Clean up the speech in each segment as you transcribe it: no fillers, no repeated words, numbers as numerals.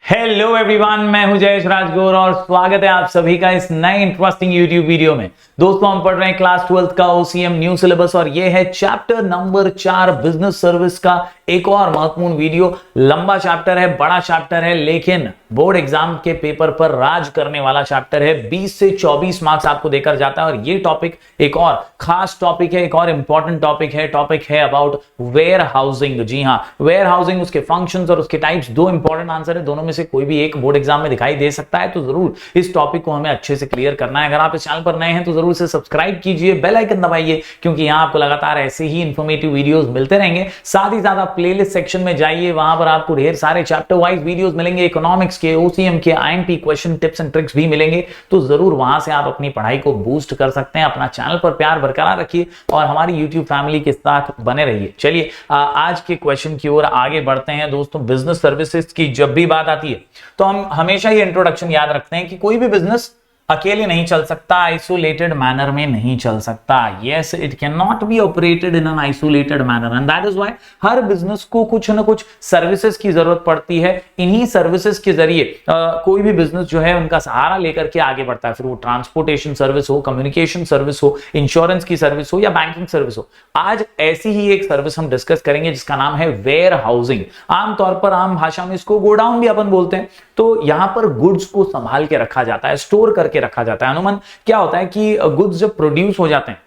Hello everyone, मैं हूं जयेश राजगौर और स्वागत है आप सभी का इस नए इंटरेस्टिंग यूट्यूब वीडियो में। दोस्तों, हम पढ़ रहे हैं क्लास 12th का ओसीएम न्यू सिलेबस और ये है चैप्टर नंबर 4 बिजनेस सर्विस का एक और महत्वपूर्ण वीडियो। लंबा चैप्टर है, बड़ा चैप्टर है, लेकिन बोर्ड एग्जाम के पेपर पर राज करने वाला चैप्टर है। 20 से 24 मार्क्स आपको देकर जाता है और ये टॉपिक एक और खास टॉपिक है, एक और इंपॉर्टेंट टॉपिक है अबाउट वेयर हाउसिंग। जी हाँ, वेयर हाउसिंग, उसके फंक्शंस और उसके टाइप्स। दो इंपॉर्टेंट आंसर है, दोनों में से कोई भी एक बोर्ड एग्जाम में दिखाई दे सकता है, तो जरूर इस टॉपिक को हमें अच्छे से क्लियर करना है। अगर आप इस चैनल पर नए हैं तो जरूर से सब्सक्राइब कीजिए, बेल आइकन दबाइए, क्योंकि यहां आपको लगातार ऐसे ही इंफॉर्मेटिव वीडियोस मिलते रहेंगे। साथ ही साथ आप प्लेलिस्ट सेक्शन में जाइए, वहां पर आपको ढेर सारे चैप्टर वाइज वीडियोस मिलेंगे, इकोनॉमिक्स के, ओसीएम के, IMP question, tips and tricks भी मिलेंगे। तो जरूर वहां से आप अपनी पढ़ाई को बूस्ट कर सकते हैं। अपना चैनल पर प्यार बरकरार रखिए और हमारी यूट्यूब फैमिली के साथ बने रहिए। चलिए आज के क्वेश्चन की ओर आगे बढ़ते हैं। दोस्तों, बिजनेस सर्विसेज की जब भी बात आती है तो हम हमेशा ये इंट्रोडक्शन याद रखते हैं कि कोई भी बिजनेस अकेले नहीं चल सकता, आइसोलेटेड मैनर में नहीं चल सकता। Yes, it can not be operated in an isolated manner and that is why her business को कुछ ना कुछ सर्विसेज की जरूरत पड़ती है। इन्हीं सर्विसेज के जरिए कोई भी बिजनेस जो है उनका सहारा लेकर के आगे बढ़ता है, फिर वो ट्रांसपोर्टेशन सर्विस हो, कम्युनिकेशन सर्विस हो, इंश्योरेंस की सर्विस हो या बैंकिंग सर्विस हो। आज ऐसी ही एक सर्विस हम डिस्कस करेंगे जिसका नाम है वेयर हाउसिंग। आमतौर पर आम भाषा में इसको गोडाउन भी अपन बोलते हैं। तो यहां पर गुड्स को संभाल के रखा जाता है, स्टोर करके रखा जाता है। अनुमान क्या होता है कि गुड्स जब प्रोड्यूस हो जाते हैं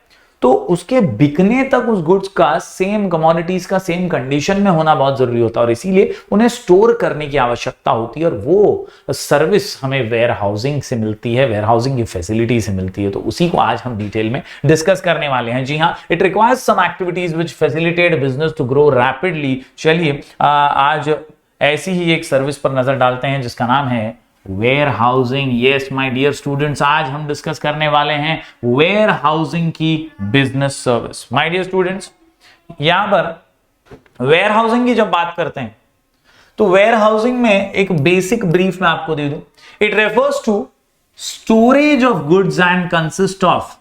तो उसके बिकने तक उस गुड्स का सेम कमोडिटीज का सेम कंडीशन में होना बहुत जरूरी होता है और इसीलिए उन्हें स्टोर करने की आवश्यकता होती है और वो सर्विस हमें वेयर हाउसिंग से मिलती है, वेयर हाउसिंग की फैसिलिटी से मिलती है। तो उसी को आज हम डिटेल में डिस्कस करने वाले हैं। जी हाँ, it requires some activities which facilitate business to grow rapidly. चलिए आज ऐसी ही एक सर्विस पर नजर डालते हैं जिसका नाम है warehousing. Yes my dear students, आज हम डिस्कस करने वाले हैं वेयर हाउसिंग की business service. My dear students, यहां पर वेयर हाउसिंग की जब बात करते हैं तो वेयर हाउसिंग में एक बेसिक ब्रीफ मैं आपको दे दूं। It refers to storage of goods and consist of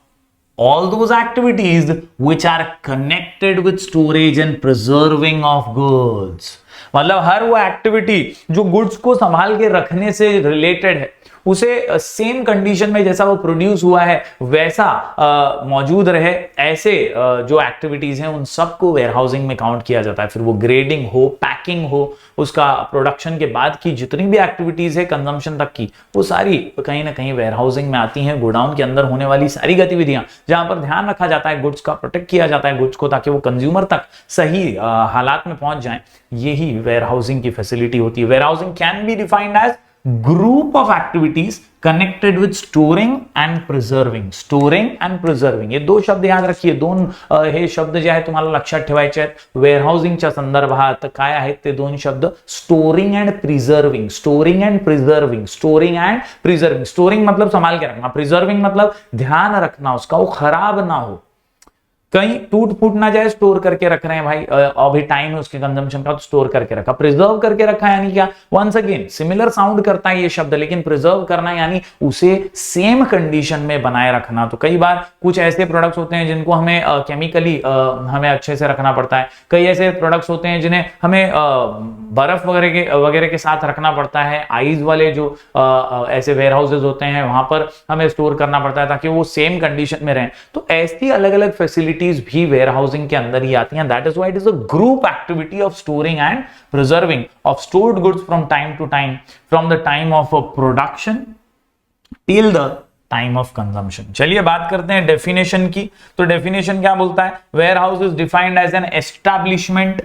all those activities which are connected with storage and preserving of goods। मतलब हर वो एक्टिविटी जो गुड्स को संभाल के रखने से रिलेटेड है, उसे सेम कंडीशन में जैसा वो प्रोड्यूस हुआ है वैसा मौजूद रहे। ऐसे जो एक्टिविटीज हैं उन सबको वेयर हाउसिंग में काउंट किया जाता है। फिर वो ग्रेडिंग हो, पैकिंग हो, उसका प्रोडक्शन के बाद की जितनी भी एक्टिविटीज है कंजम्पशन तक की, वो सारी कहीं ना कहीं वेयर हाउसिंग में आती हैं। गोडाउन के अंदर होने वाली सारी गतिविधियां जहां पर ध्यान रखा जाता है गुड्स का, प्रोटेक्ट किया जाता है गुड्स को ताकि वो कंज्यूमर तक सही हालात में पहुंच जाए, यही वेयर हाउसिंग की फैसिलिटी होती है। Warehousing can be defined as group of activities connected with storing and preserving. Storing and preserving, ये दो शब्द याद रखिए। दोन हे शब्द जे आहे तुम्हाला लक्षात ठेवायचे आहेत। वेयर हाउसिंगच्या संदर्भात काय आहेत ते दोन शब्द, storing and preserving. Storing and preserving, storing and preserving. Storing मतलब संभाल के रखना, प्रिजर्विंग मतलब ध्यान रखना उसका, वो खराब ना हो, कहीं टूट फूट ना जाए, स्टोर करके रख रहे हैं भाई, अभी टाइम है उसके कंजम्पशन का तो स्टोर करके रखा। प्रिजर्व करके रखा यानी क्या, वंस अगेन सिमिलर साउंड करता है ये शब्द, लेकिन प्रिजर्व करना यानी उसे सेम कंडीशन में बनाए रखना। तो कई बार कुछ ऐसे प्रोडक्ट्स होते हैं जिनको हमें केमिकली हमें अच्छे से रखना पड़ता है। कई ऐसे प्रोडक्ट्स होते हैं जिन्हें हमें बर्फ वगैरह के साथ रखना पड़ता है। आइस वाले जो ऐसे वेयर हाउसेज होते हैं वहां पर हमें स्टोर करना पड़ता है ताकि वो सेम कंडीशन में रहें। तो ऐसी अलग अलग फैसिलिटी भी वेयर हाउसिंग के अंदर ही आती हैं। That is why it is a group activity of storing and preserving of stored goods from time to time, from the time of production till the time of consumption. चलिए बात करते हैं definition की। तो डेफिनेशन क्या बोलता है, warehouse is defined as an establishment,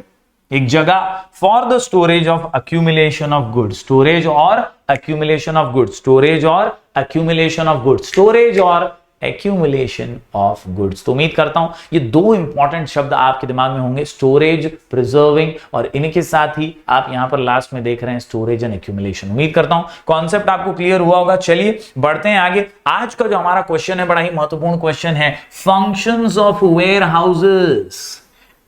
एक जगह for the storage of accumulation of goods. Storage और अक्यूमुलेशन ऑफ गुड्स, स्टोरेज और अक्यूमुलेशन ऑफ गुड्स, स्टोरेज और एक्यूमुलेशन ऑफ गुड्स। तो उम्मीद करता हूं ये दो इंपॉर्टेंट शब्द आपके दिमाग में होंगे, स्टोरेज, प्रिजर्विंग, और इनके साथ ही आप यहां पर लास्ट में देख रहे हैं स्टोरेज एंड एक्यूमुलेशन। उम्मीद करता हूं कॉन्सेप्ट आपको क्लियर हुआ होगा। चलिए बढ़ते हैं आगे। आज का जो हमारा क्वेश्चन है बड़ा ही महत्वपूर्ण क्वेश्चन है, functions of warehouses.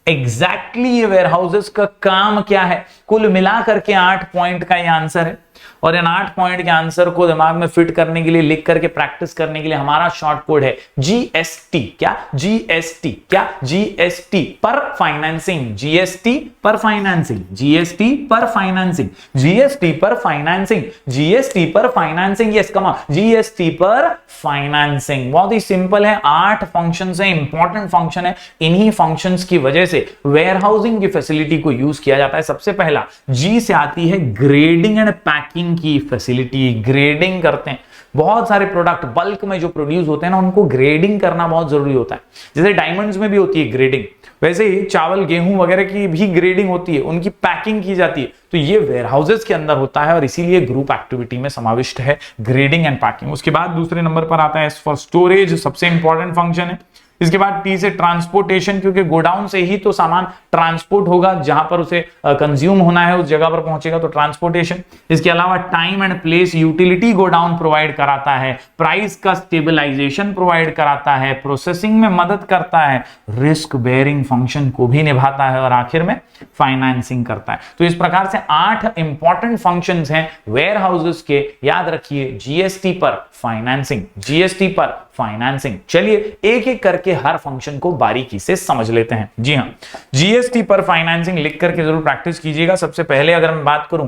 Exactly ये वेयर हाउसेस का काम क्या है? कुल मिलाकर के 8 पॉइंट का ये आंसर है। और इन 8 पॉइंट के आंसर को दिमाग में फिट करने के लिए, लिख करके प्रैक्टिस करने के लिए हमारा शॉर्ट कोड है जीएसटी। क्या जीएसटी? क्या जीएसटी पर फाइनेंसिंग, जीएसटी पर फाइनेंसिंग, जीएसटी पर फाइनेंसिंग, जीएसटी पर फाइनेंसिंग, जीएसटी पर financing. Yes come on, GST पर फाइनेंसिंग। बहुत ही सिंपल है, 8 फंक्शंस है, इंपॉर्टेंट फंक्शन है। इन्हीं फंक्शंस की वजह से वेयरहाउसिंग की फैसिलिटी को यूज किया जाता है। सबसे पहला जी से आती है ग्रेडिंग एंड पैकिंग की फैसिलिटी। ग्रेडिंग करते हैं, बहुत सारे प्रोडक्ट बल्क में जो प्रोड्यूस होते हैं ना, उनको ग्रेडिंग करना बहुत जरूरी होता है। जैसे डायमंड्स में भी होती है ग्रेडिंग, वैसे ही चावल गेहूं वगैरह की भी ग्रेडिंग होती है, उनकी पैकिंग की जाती है। तो ये वेयरहाउसेस के अंदर होता है और इसीलिए ग्रुप एक्टिविटी में समाविष्ट है ग्रेडिंग एंड पैकिंग। उसके बाद दूसरे नंबर पर आता है एस फॉर स्टोरेज, सबसे इंपॉर्टेंट फंक्शन है। इसके बाद टी से ट्रांसपोर्टेशन, क्योंकि गोडाउन से ही तो सामान ट्रांसपोर्ट होगा, जहां पर उसे कंज्यूम होना है उस जगह पर पहुंचेगा, तो ट्रांसपोर्टेशन। इसके अलावा time and place utility godown provide कराता है, प्राइस का स्टेबलाइजेशन प्रोवाइड कराता है, प्रोसेसिंग में मदद करता है, रिस्क बेयरिंग फंक्शन को भी निभाता है और आखिर में फाइनेंसिंग करता है। तो इस प्रकार से 8 इंपॉर्टेंट फंक्शंस हैं वेयर हाउसेस के, याद रखिए जीएसटी पर फाइनेंसिंग, जीएसटी पर फाइनेंसिंग। चलिए एक एक करके हर फंक्शन को बारीकी से समझ लेते हैं। जी हां, जीएसटी पर फाइनेंसिंग लिख करके जरूर प्रैक्टिस कीजिएगा। सबसे पहले अगर मैं बात करूं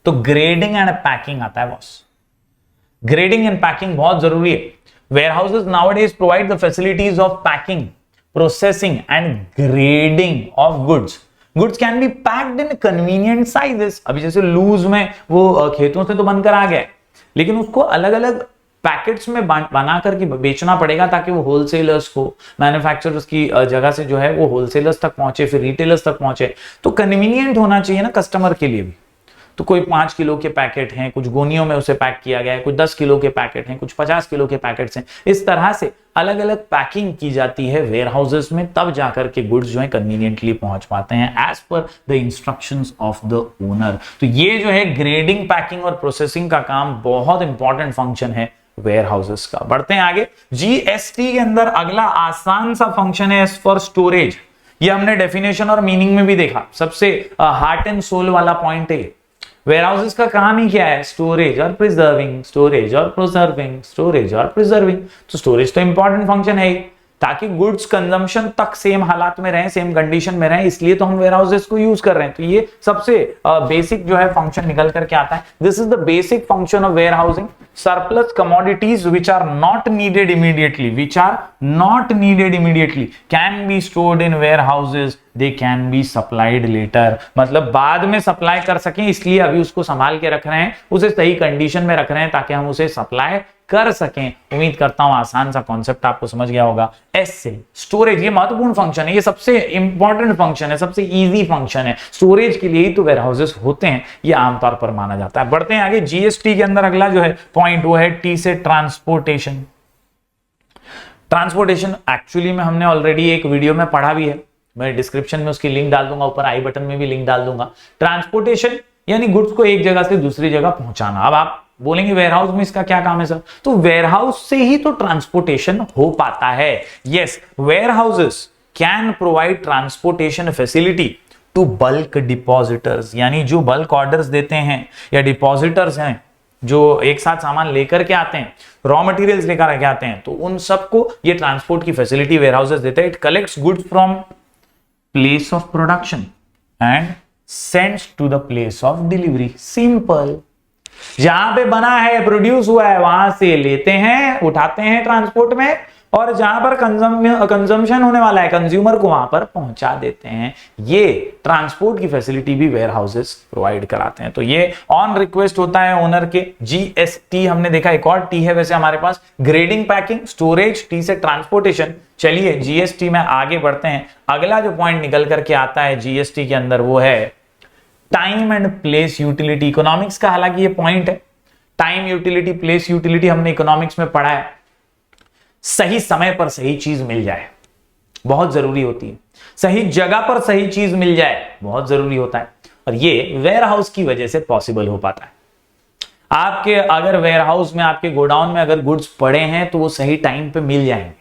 तो ग्रेडिंग एंड पैकिंग आता है बॉस। ग्रेडिंग एंड पैकिंग बहुत जरूरी है। Warehouses nowadays provide the facilities of packing, processing and grading of goods. Goods can be packed in convenient sizes. अभी जैसे लूज में वो खेतों से तो बनकर आ गया, लेकिन उसको अलग अलग पैकेट्स में बना करके बेचना पड़ेगा, ताकि वो होलसेलर्स को, मैन्युफैक्चरर्स की जगह से जो है वो होलसेलर्स तक पहुंचे, फिर रिटेलर्स तक पहुंचे। तो कन्वीनियंट होना चाहिए ना कस्टमर के लिए भी। तो कोई 5 किलो के पैकेट हैं, कुछ गोनियों में उसे पैक किया गया है, कुछ 10 किलो के पैकेट हैं, कुछ 50 किलो के पैकेट्स हैं। इस तरह से अलग अलग पैकिंग की जाती है वेयर हाउसेस में, तब जाकर के गुड्स जो है कन्वीनियंटली पहुंच पाते हैं as per the instructions of the owner. तो ये जो है ग्रेडिंग, पैकिंग और प्रोसेसिंग का काम बहुत इंपॉर्टेंट फंक्शन है वेयर हाउसेस का। बढ़ते हैं आगे। जीएसटी के अंदर अगला आसान सा फंक्शन है एस फॉर स्टोरेज। ये हमने डेफिनेशन और मीनिंग में भी देखा, सबसे हार्ट एंड सोल वाला पॉइंट है। वेयर हाउसेस का काम ही क्या है? स्टोरेज और प्रिजर्विंग, स्टोरेज और प्रिजर्विंग, स्टोरेज और प्रिजर्विंग। तो स्टोरेज तो इंपॉर्टेंट फंक्शन है, ताकि गुड्स कंजम्पशन तक सेम हालात में रहें, सेम कंडीशन में रहें, इसलिए तो हम वेयर हाउसेस को यूज कर रहे हैं। तो ये सबसे बेसिक जो है फंक्शन निकल करके आता है। This is the basic function of warehousing. Surplus commodities which are not needed immediately, which are not needed immediately can be stored in warehouses, they can be supplied later. मतलब बाद में supply कर सकें, इसलिए अभी उसको संभाल के रख रहे हैं, उसे सही कंडीशन में रख रहे हैं ताकि हम उसे सप्लाई कर सकें। उम्मीद करता हूं आसान सा कॉन्सेप्ट आपको समझ गया होगा। एस से स्टोरेज, ये महत्वपूर्ण फंक्शन है, ये सबसे इंपॉर्टेंट फंक्शन है, सबसे इजी फंक्शन है। स्टोरेज के लिए ही तो वेयर हाउसेस होते हैं, ये आमतौर पर माना जाता है। बढ़ते हैं आगे। जीएसटी के अंदर अगला जो है पॉइंट वो है टी से ट्रांसपोर्टेशन। ट्रांसपोर्टेशन एक्चुअली में हमने ऑलरेडी एक वीडियो में पढ़ा भी है, मैं डिस्क्रिप्शन में उसकी लिंक डाल दूंगा, ऊपर आई बटन में भी लिंक डाल दूंगा। ट्रांसपोर्टेशन यानी गुड्स को एक जगह से दूसरी जगह पहुंचाना। अब आप बोलेंगे वेयरहाउस में इसका क्या काम है सर? तो वेयरहाउस से ही तो ट्रांसपोर्टेशन हो पाता है। Yes, warehouses can provide transportation facility to bulk depositors, यानी जो बल्क ऑर्डर्स देते हैं या डिपॉजिटर्स हैं जो एक साथ सामान लेकर के आते हैं, रॉ मटेरियल्स लेकर के आते हैं, तो उन सबको ये ट्रांसपोर्ट की फैसिलिटी वेयरहाउसेस देते हैं। It collects goods from place of production and sends to the place of delivery. Simple, जहां पे बना है, प्रोड्यूस हुआ है, वहां से लेते हैं, उठाते हैं ट्रांसपोर्ट में, और जहां पर कंजम्पशन होने वाला है कंज्यूमर को, वहां पर पहुंचा देते हैं। ये ट्रांसपोर्ट की फैसिलिटी भी वेयर हाउसेस प्रोवाइड कराते हैं। तो ये ऑन रिक्वेस्ट होता है ओनर के। जीएसटी हमने देखा, एक और टी है वैसे हमारे पास, ग्रेडिंग, पैकिंग, स्टोरेज, टी से ट्रांसपोर्टेशन। चलिए जीएसटी में आगे बढ़ते हैं। अगला जो पॉइंट निकल करके आता है जीएसटी के अंदर वो है time and place utility. Economics का हालांकि ये पॉइंट है, टाइम यूटिलिटी, प्लेस यूटिलिटी हमने इकोनॉमिक्स में पढ़ा है। सही समय पर सही चीज मिल जाए बहुत जरूरी होती है, सही जगह पर सही चीज मिल जाए बहुत जरूरी होता है, और ये वेयर हाउस की वजह से पॉसिबल हो पाता है। आपके अगर वेयर हाउस में, आपके गोडाउन में अगर गुड्स पड़े हैं तो वो सही टाइम पे मिल जाएंगे,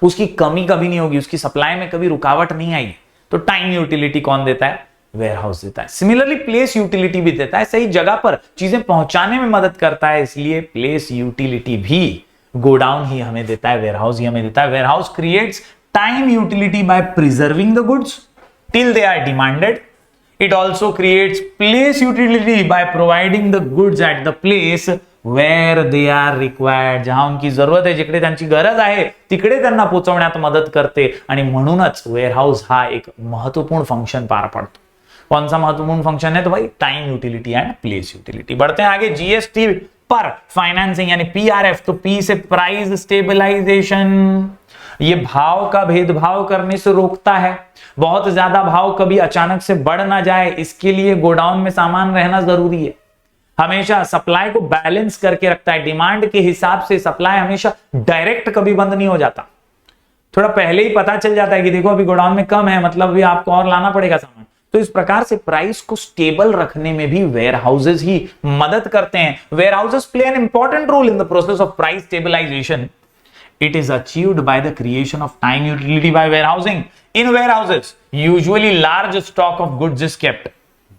उसकी कमी कभी नहीं होगी, उसकी सप्लाई में कभी रुकावट नहीं आएगी। तो टाइम यूटिलिटी कौन देता है? वेयर हाउस देता है। सिमिलरली प्लेस यूटिलिटी भी देता है, सही जगह पर चीजें पहुंचाने में मदद करता है, इसलिए प्लेस यूटिलिटी भी गोडाउन ही हमें देता है, वेयर हाउस ही हमें देता है। Warehouse creates time utility by preserving the goods till they are demanded. It also creates place utility by providing the goods at the place where they are required. जहां उनकी जरूरत आहे, जिकडे त्यांची गरज आहे तिकडे त्यांना पोहोचवण्यात मदत करते आणि म्हणूनच वेअरहाऊस हा एक महत्वपूर्ण फंक्शन पार पड़तो। कौन सा महत्वपूर्ण फंक्शन है? तो भाई time utility and place utility. बढ़ते हैं आगे, जीएसटी पर फाइनेंसिंग यानी पीआरएफ, तो पी से प्राइस स्टेबलाइजेशन, ये भाव का भेदभाव करने से रोकता है। बहुत ज्यादा भाव कभी अचानक से बढ़ ना जाए, इसके लिए गोडाउन में सामान रहना जरूरी है। हमेशा सप्लाई को बैलेंस करके रखता है, डिमांड के हिसाब से सप्लाई हमेशा डायरेक्ट कभी बंद नहीं हो जाता। थोड़ा पहले ही पता चल जाता है कि देखो अभी गोडाउन में कम है, मतलब भी आपको और लाना पड़ेगा सामान। तो इस प्रकार से प्राइस को स्टेबल रखने में भी वेयर हाउसेज ही मदद करते हैं। Warehouses play an important role in the process of price stabilisation. It is achieved by the creation of time utility by warehousing. In warehouses, usually large stock of goods is kept.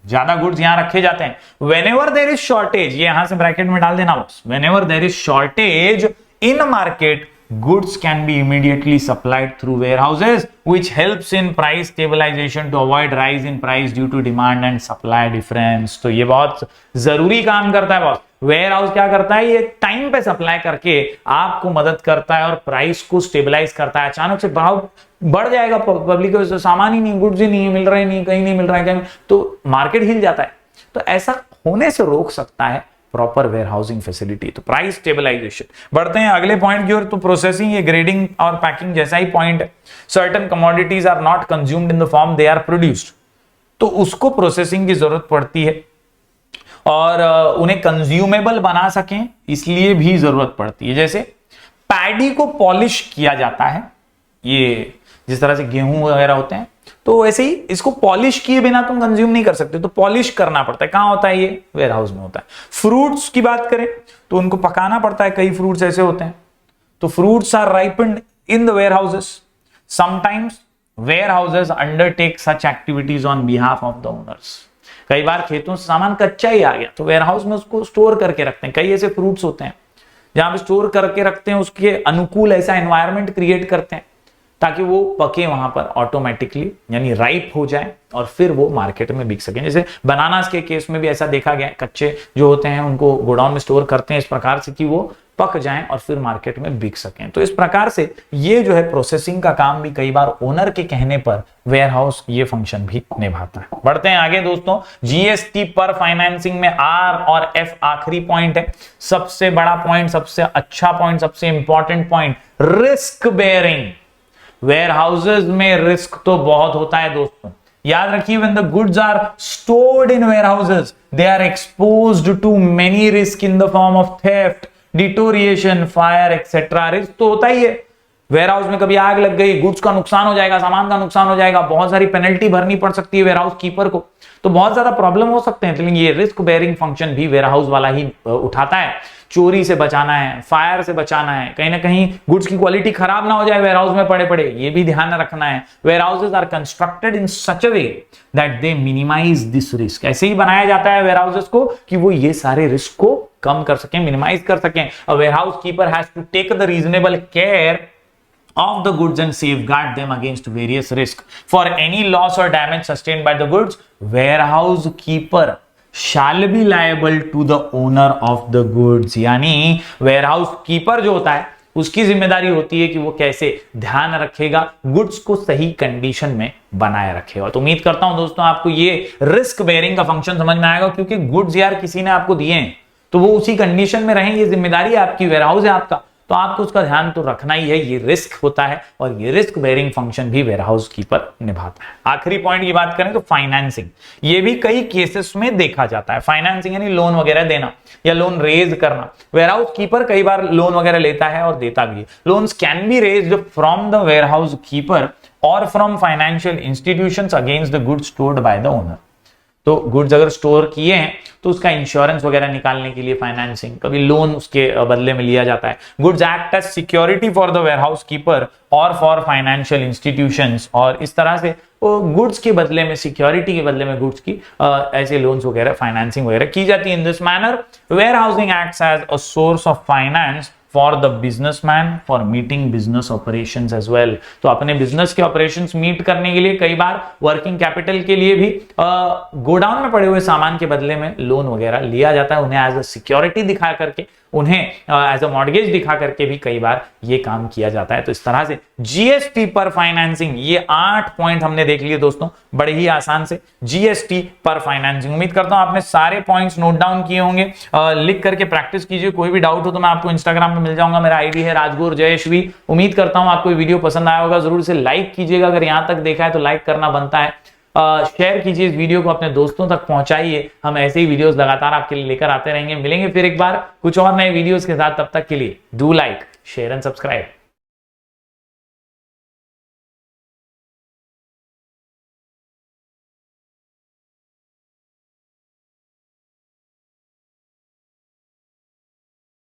ज्यादा goods यहां रखे जाते हैं। Whenever there is shortage, ये यहां से bracket में डाल देना boss. Whenever there is shortage in market, goods can be immediately supplied through warehouses, which helps in price stabilization to avoid rise in price due to demand and supply difference. तो ये बहुत जरूरी काम करता है बॉस। वेयर हाउस क्या करता है? ये टाइम पे सप्लाई करके आपको मदद करता है और प्राइस को स्टेबलाइज करता है। अचानक से भाव बढ़ जाएगा, पब्लिक को सामान ही नहीं, गुड्स ही नहीं मिल रहे, नहीं कहीं नहीं मिल रहा है कहीं, तो मार्केट हिल जाता है। तो ऐसा होने से रोक सकता है प्रॉपर वेयर हाउसिंग फैसिलिटी, तो प्राइस स्टेबलाइजेशन। बढ़ते हैं अगले पॉइंट की ओर, तो प्रोसेसिंग, ये ग्रेडिंग और पैकिंग जैसा ही पॉइंट है। Certain commodities are not consumed in the form they are produced, तो उसको प्रोसेसिंग की जरूरत पड़ती है और उन्हें कंज्यूमेबल बना सकें इसलिए भी जरूरत पड़ती है। जैसे पैडी को पॉलिश किया जाता है, ये जिस तरह से गेहूं वगैरह होते हैं, तो वैसे ही इसको पॉलिश किए बिना तुम कंज्यूम नहीं कर सकते, तो पॉलिश करना पड़ता है। कहां होता है? ये वेयर हाउस में होता है। फ्रूट्स की बात करें तो उनको पकाना पड़ता है, कई फ्रूट्स ऐसे होते हैं, तो fruits are ripened in the warehouses. Sometimes warehouses undertake such activities on behalf of the owners. कई बार खेतों से सामान कच्चा ही आ गया तो वेयर हाउस में उसको स्टोर करके रखते हैं। कई ऐसे फ्रूट्स होते हैं जहां पे स्टोर करके रखते हैं, उसके अनुकूल ऐसा एनवायरनमेंट क्रिएट करते हैं ताकि वो पके वहां पर ऑटोमेटिकली, यानी राइप हो जाए और फिर वो मार्केट में बिक सकें। जैसे बनानास के केस में भी ऐसा देखा गया, कच्चे जो होते हैं उनको गोडाउन में स्टोर करते हैं इस प्रकार से कि वो पक जाएं और फिर मार्केट में बिक सकें। तो इस प्रकार से ये जो है प्रोसेसिंग का काम भी कई बार ओनर के कहने पर वेयर हाउस ये फंक्शन भी निभाता है। बढ़ते हैं आगे दोस्तों, जीएसटी पर फाइनेंसिंग में आर और एफ आखिरी पॉइंट है। सबसे बड़ा पॉइंट, सबसे अच्छा पॉइंट, सबसे important point, risk bearing. Warehouses में रिस्क तो बहुत होता है दोस्तों, याद रखिए। when the goods are stored in warehouses they are exposed to many risk in the form of theft, deterioration, fire etc. Risk तो होता ही है। वेयर हाउस में कभी आग लग गई, गुड्स का नुकसान हो जाएगा, सामान का नुकसान हो जाएगा, बहुत सारी पेनल्टी भरनी पड़ सकती है वेयर हाउस कीपर को, तो बहुत ज्यादा प्रॉब्लम हो सकते हैं। लेकिन ये रिस्क बेयरिंग फंक्शन भी वेयर हाउस वाला ही उठाता है। चोरी से बचाना है, फायर से बचाना है, कहीं ना कहीं गुड्स की क्वालिटी खराब ना हो जाए वेयर हाउस में पड़े पड़े, ये भी ध्यान रखना है। Warehouses are constructed in such a way that they minimise this risk. ऐसे ही बनाया जाता है वेयर हाउसेज को कि वो ये सारे रिस्क को कम कर सकें, मिनिमाइज कर सकें। A warehouse keeper has to take the reasonable care of the goods and safeguard them against various risks. For any loss or damage sustained by the goods, warehouse keeper shall be liable to the owner of the goods. यानी warehouse keeper जो होता है उसकी जिम्मेदारी होती है कि वो कैसे ध्यान रखेगा, गुड्स को सही कंडीशन में बनाए रखेगा। तो उम्मीद करता हूं दोस्तों आपको ये रिस्क बेयरिंग का फंक्शन समझ में आएगा, क्योंकि गुड्स यार किसी ने आपको दिए हैं तो वो उसी कंडीशन में रहें, ये जिम्मेदारी है आपकी, वेयरहाउस है आपका, तो आपको उसका ध्यान तो रखना ही है। ये रिस्क होता है और ये रिस्क बेयरिंग फंक्शन भी वेयरहाउस कीपर निभाता है। आखिरी पॉइंट की बात करें तो फाइनेंसिंग, ये भी कई केसेस में देखा जाता है। फाइनेंसिंग यानी लोन वगैरह देना या लोन रेज करना। वेयरहाउस कीपर कई बार लोन वगैरह लेता है और देता भी है। Loans can be raised from the warehouse keeper और from financial institutions against the goods stored by the owner. तो गुड्स अगर स्टोर किए हैं तो उसका इंश्योरेंस वगैरह निकालने के लिए फाइनेंसिंग, कभी लोन उसके बदले में लिया जाता है। Goods act as security for the warehouse keeper और फॉर फाइनेंशियल इंस्टीट्यूशंस, और इस तरह से वो गुड्स के बदले में, सिक्योरिटी के बदले में गुड्स की ऐसे लोन्स वगैरह, फाइनेंसिंग वगैरह की जाती है। In this manner warehousing acts as a source of finance for the businessman for meeting business operations as well. तो अपने बिजनेस के ऑपरेशंस मीट करने के लिए कई बार वर्किंग कैपिटल के लिए भी गोडाउन में पड़े हुए सामान के बदले में लोन वगैरह लिया जाता है। उन्हें एज अ सिक्योरिटी दिखा करके, उन्हें एज अ मॉर्गेज दिखा करके भी कई बार ये काम किया जाता है। तो इस तरह से जीएसटी पर फाइनेंसिंग, ये 8 पॉइंट हमने देख लिए दोस्तों, बड़े ही आसान से। जीएसटी पर फाइनेंसिंग, उम्मीद करता हूं आपने सारे पॉइंट्स नोट डाउन किए होंगे। लिख करके प्रैक्टिस कीजिए। कोई भी डाउट हो तो मैं आपको इंस्टाग्राम पे मिल जाऊंगा, मेरा आईडी है राजगुरु जयश्वी। उम्मीद करता हूं आपको वीडियो पसंद आया होगा। जरूर से लाइक कीजिएगा, अगर यहां तक देखा है तो लाइक करना बनता है। शेयर कीजिए इस वीडियो को, अपने दोस्तों तक पहुंचाइए। हम ऐसे ही वीडियोस लगातार आपके लिए लेकर आते रहेंगे। मिलेंगे फिर एक बार कुछ और नए वीडियोस के साथ, तब तक के लिए do like, share and subscribe.